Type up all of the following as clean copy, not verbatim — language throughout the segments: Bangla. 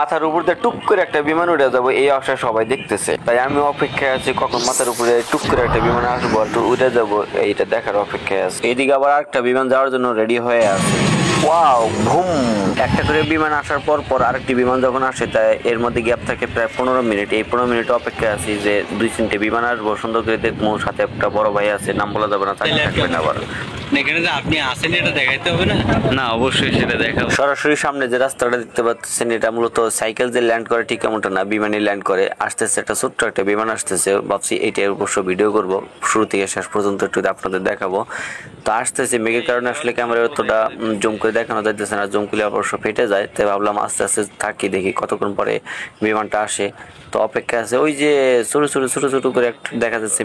মাথার উপর দিয়ে টুক করে একটা বিমান উড়ে যাবো এই আশা সবাই দেখতেছে, তাই আমি অপেক্ষায় আছি কখন মাথার উপরে টুক করে একটা বিমান আসবো আর উড়ে যাবো এইটা দেখার অপেক্ষায় আছে। এইদিকে আবার আরেকটা বিমান যাওয়ার জন্য রেডি হয়ে আছে। ওয়াও ভুম, একটা করে বিমান আসার পর পর আরেকটি বিমান যখন আসে তাই এর মধ্যে গ্যাপ থাকে প্রায় 15 মিনিট। এই 15 মিনিট অপেক্ষায় আছি যে 2-3টে বিমান আসবো, সুন্দর করে দেখবো। সাথে একটা বড় ভাই আছে, নাম বলা যাবে না, তাকে থাকবেন আবার। এখানে যে আপনি আসেন এটা দেখাইতে হবে না? না, অবশ্যই সেটা দেখাবো। সরাসরি সামনে যে রাস্তাটা দেখতে পাচ্ছেন এটা মূলত সাইকেল যে ল্যান্ড করে ঠিক এমনটা না, বিমানে ল্যান্ড করে। আসতেছে একটা ছোট্ট একটা বিমান আসতেছে, ভাবছি এইটার অবশ্য ভিডিও করব, শুরু থেকে শেষ পর্যন্ত একটু আপনাদের দেখাবো। তো আসতেছে, মেঘের কারণে আসলে ক্যামেরা অতটা জুম করে দেখানো যাইতেছে না, জুম করলে অবশ্য ফেটে যায়। তাই ভাবলাম আস্তে আস্তে থাকি, দেখি কতক্ষণ পরে বিমানটা আসে। তো অপেক্ষা আছে, ওই যে ছোট ছোট ছোট ছোট করে দেখা যাচ্ছে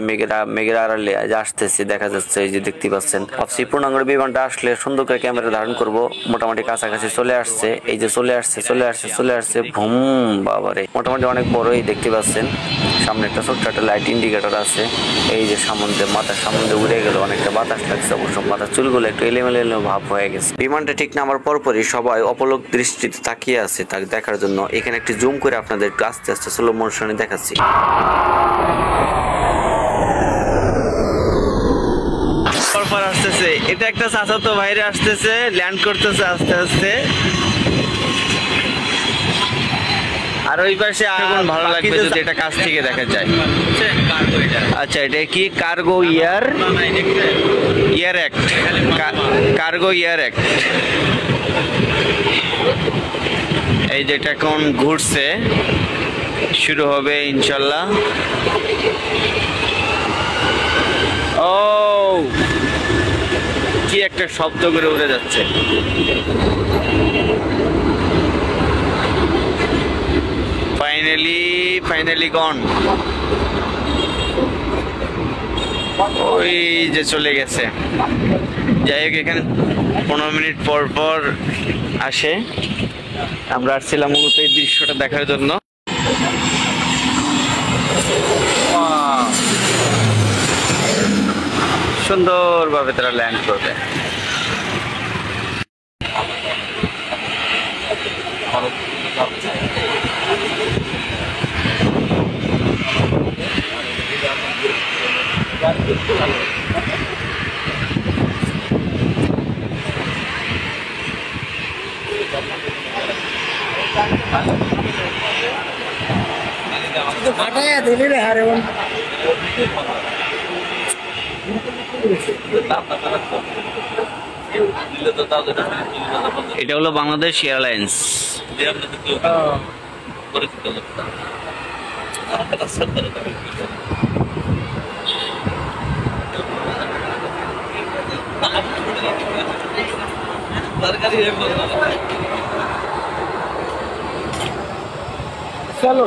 মেঘের আড়ালে আসতেছে, দেখা যাচ্ছে এই যে দেখতে পাচ্ছেন। ভাবছি পূর্ণাঙ্গ বিমানটা আসলে সুন্দর করে ক্যামেরা ধারণ করব। মোটামুটি কাছাকাছি চলে আসছে, এই যে চলে আসছে ভুম, বাবারে মোটামুটি অনেক বড়ই দেখতে পাচ্ছেন। সামনে একটা ছোট্ট একটা লাইট ইন্ডিকেটর আছে। এই যে সামনে মাথার সামনে উড়ে গেল, অনেকটা বাতাস লাগছে, অবশ্য মাথার চুলগুলো একটু এলোমেলো ভাব হয়ে গেছে। বিমানটা ঠিক নামার পরপরই সবাই অপলক দৃষ্টিতে তাকিয়ে আছে তাকে দেখার জন্য। এখানে একটু জুম করে আপনাদের আস্তে আস্তে স্লো মোশনে দেখাচ্ছি। আসতেছে, এটা একটা চাচাতো ভাইরে আসতেছে, ল্যান্ড করতেছে আস্তে আস্তে। আর ওই পাশে এখন ভালো লাগবে যদি এটা কাছ থেকে দেখা যায়। আচ্ছা, এটা কি কার্গো ইয়ার অ্যাক্ট, কার্গো ইয়ার অ্যাক্ট। এই যেটা এখন ঘুরছে, শুরু হবে ইনশাল্লাহ। ও কি একটা শব্দ করে উড়ে যাচ্ছে। ফাইনালি গন। ওই যে চলে গেছে। যাই হোক, এখানে 15 মিনিট পর পর আসে। আমরা আসছিলাম মূলত এই দৃশ্যটা দেখার জন্য। সুন্দরভাবে তারা ল্যান্ড করবে। এটা হলো বাংলাদেশ এয়ারলাইন্স। চলো চলো